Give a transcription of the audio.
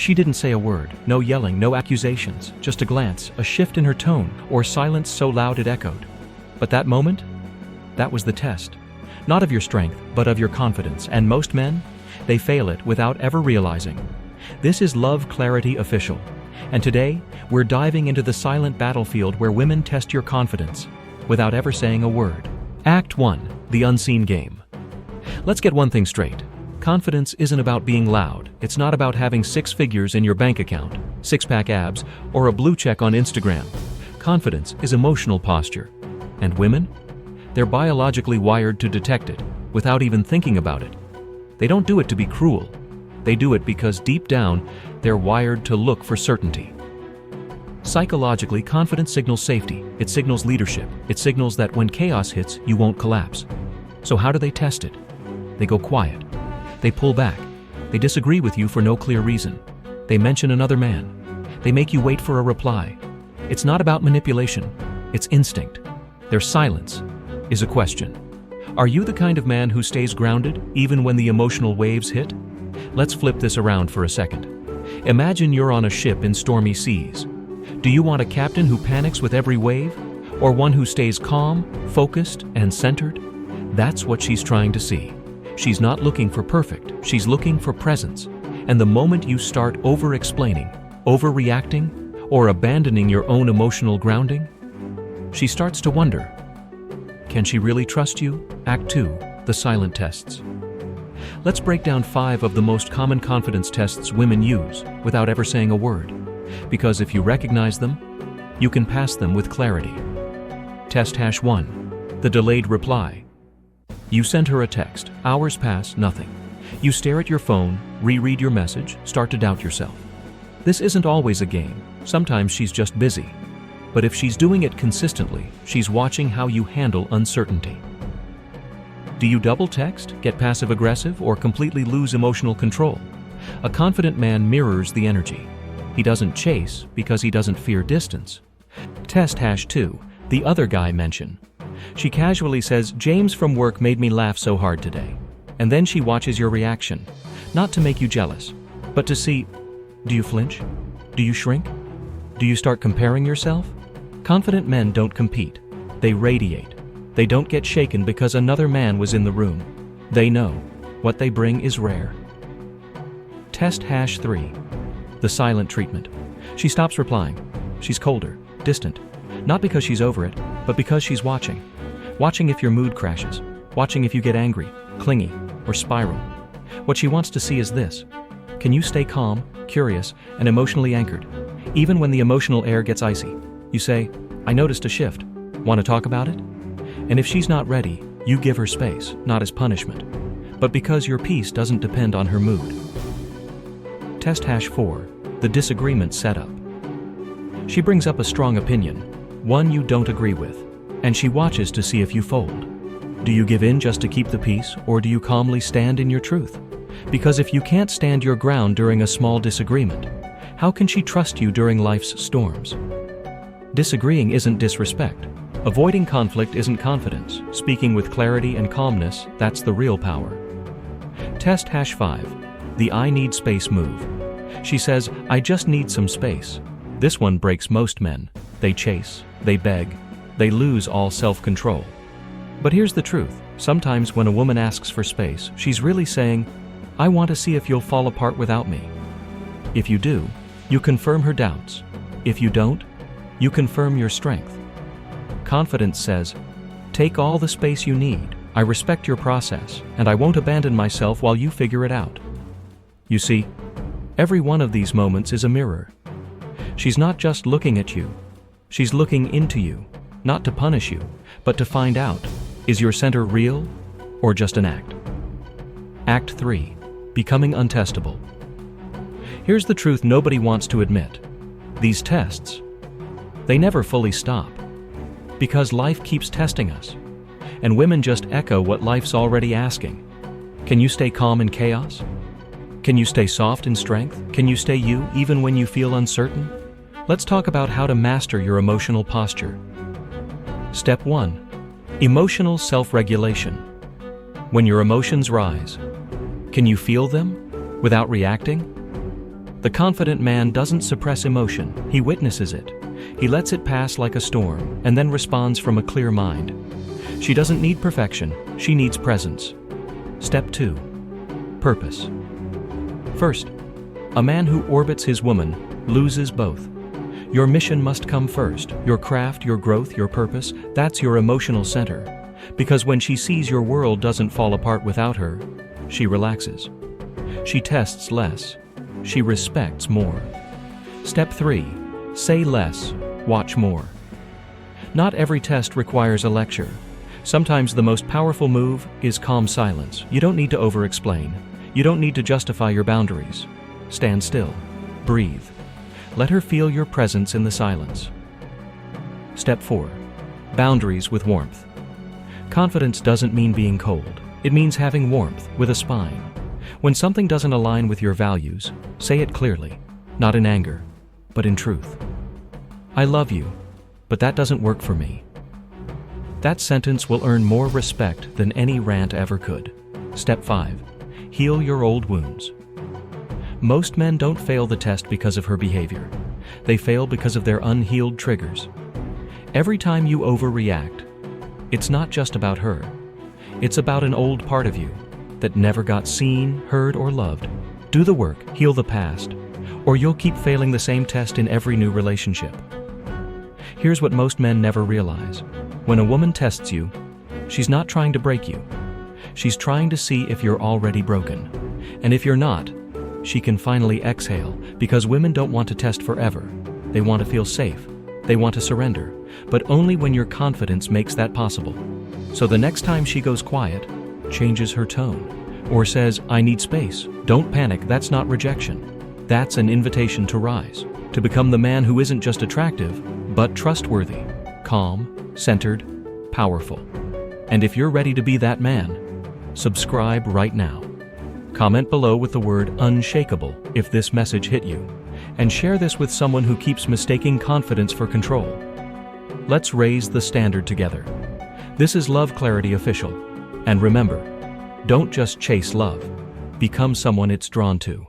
She didn't say a word, no yelling, no accusations, just a glance, a shift in her tone, or silence so loud it echoed. But that moment? That was the test. Not of your strength, but of your confidence, and most men, they fail it without ever realizing. This is Love Clarity Official, and today, we're diving into the silent battlefield where women test your confidence, without ever saying a word. Act 1, the unseen game. Let's get one thing straight. Confidence isn't about being loud. It's not about having 6 figures in your bank account, 6-pack abs, or a blue check on Instagram. Confidence is emotional posture. And women? They're biologically wired to detect it, without even thinking about it. They don't do it to be cruel. They do it because deep down, they're wired to look for certainty. Psychologically, confidence signals safety. It signals leadership. It signals that when chaos hits, you won't collapse. So how do they test it? They go quiet. They pull back. They disagree with you for no clear reason. They mention another man. They make you wait for a reply. It's not about manipulation. It's instinct. Their silence is a question. Are you the kind of man who stays grounded even when the emotional waves hit? Let's flip this around for a second. Imagine you're on a ship in stormy seas. Do you want a captain who panics with every wave? Or one who stays calm, focused, and centered? That's what she's trying to see. She's not looking for perfect, she's looking for presence. And the moment you start over-explaining, overreacting, or abandoning your own emotional grounding, she starts to wonder, can she really trust you? Act 2, the silent tests. Let's break down 5 of the most common confidence tests women use without ever saying a word. Because if you recognize them, you can pass them with clarity. Test #1, the delayed reply. You send her a text, hours pass, nothing. You stare at your phone, reread your message, start to doubt yourself. This isn't always a game. Sometimes she's just busy. But if she's doing it consistently, she's watching how you handle uncertainty. Do you double text, get passive-aggressive, or completely lose emotional control? A confident man mirrors the energy. He doesn't chase because he doesn't fear distance. Test #2, the other guy mention. She casually says, James from work made me laugh so hard today. And then she watches your reaction, not to make you jealous, but to see, do you flinch? Do you shrink? Do you start comparing yourself? Confident men don't compete. They radiate. They don't get shaken because another man was in the room. They know what they bring is rare. Test #3, the silent treatment. She stops replying. She's colder, distant. Not because she's over it, but because she's watching. Watching if your mood crashes. Watching if you get angry, clingy, or spiral. What she wants to see is this. Can you stay calm, curious, and emotionally anchored, even when the emotional air gets icy? You say, I noticed a shift. Want to talk about it? And if she's not ready, you give her space, not as punishment, but because your peace doesn't depend on her mood. Test #4, the disagreement setup. She brings up a strong opinion, one you don't agree with, and she watches to see if you fold. Do you give in just to keep the peace, or do you calmly stand in your truth? Because if you can't stand your ground during a small disagreement, how can she trust you during life's storms? Disagreeing isn't disrespect. Avoiding conflict isn't confidence. Speaking with clarity and calmness, that's the real power. Test #5, the I need space move. She says, I just need some space. This one breaks most men. They chase, they beg, they lose all self-control. But here's the truth. Sometimes when a woman asks for space, she's really saying, I want to see if you'll fall apart without me. If you do, you confirm her doubts. If you don't, you confirm your strength. Confidence says, take all the space you need. I respect your process, and I won't abandon myself while you figure it out. You see, every one of these moments is a mirror. She's not just looking at you. She's looking into you, not to punish you, but to find out, is your center real or just an act? Act 3, becoming untestable. Here's the truth nobody wants to admit. These tests, they never fully stop, because life keeps testing us, and women just echo what life's already asking. Can you stay calm in chaos? Can you stay soft in strength? Can you stay you even when you feel uncertain? Let's talk about how to master your emotional posture. Step 1. Emotional self-regulation. When your emotions rise, can you feel them without reacting? The confident man doesn't suppress emotion, he witnesses it. He lets it pass like a storm and then responds from a clear mind. She doesn't need perfection, she needs presence. Step 2. Purpose. First, a man who orbits his woman loses both. Your mission must come first. Your craft, your growth, your purpose, that's your emotional center. Because when she sees your world doesn't fall apart without her, she relaxes. She tests less. She respects more. Step 3. Say less, watch more. Not every test requires a lecture. Sometimes the most powerful move is calm silence. You don't need to over-explain. You don't need to justify your boundaries. Stand still. Breathe. Let her feel your presence in the silence. Step 4. Boundaries with warmth. Confidence doesn't mean being cold. It means having warmth with a spine. When something doesn't align with your values, say it clearly, not in anger, but in truth. I love you, but that doesn't work for me. That sentence will earn more respect than any rant ever could. Step 5. Heal your old wounds. Most men don't fail the test because of her behavior. They fail because of their unhealed triggers. Every time you overreact, it's not just about her. It's about an old part of you that never got seen, heard, or loved. Do the work, heal the past, or you'll keep failing the same test in every new relationship. Here's what most men never realize. When a woman tests you, she's not trying to break you. She's trying to see if you're already broken. And if you're not, she can finally exhale, because women don't want to test forever. They want to feel safe. They want to surrender, but only when your confidence makes that possible. So the next time she goes quiet, changes her tone, or says, I need space, don't panic, that's not rejection. That's an invitation to rise, to become the man who isn't just attractive, but trustworthy, calm, centered, powerful. And if you're ready to be that man, subscribe right now. Comment below with the word unshakable if this message hit you, and share this with someone who keeps mistaking confidence for control. Let's raise the standard together. This is Love Clarity Official. And remember, don't just chase love, become someone it's drawn to.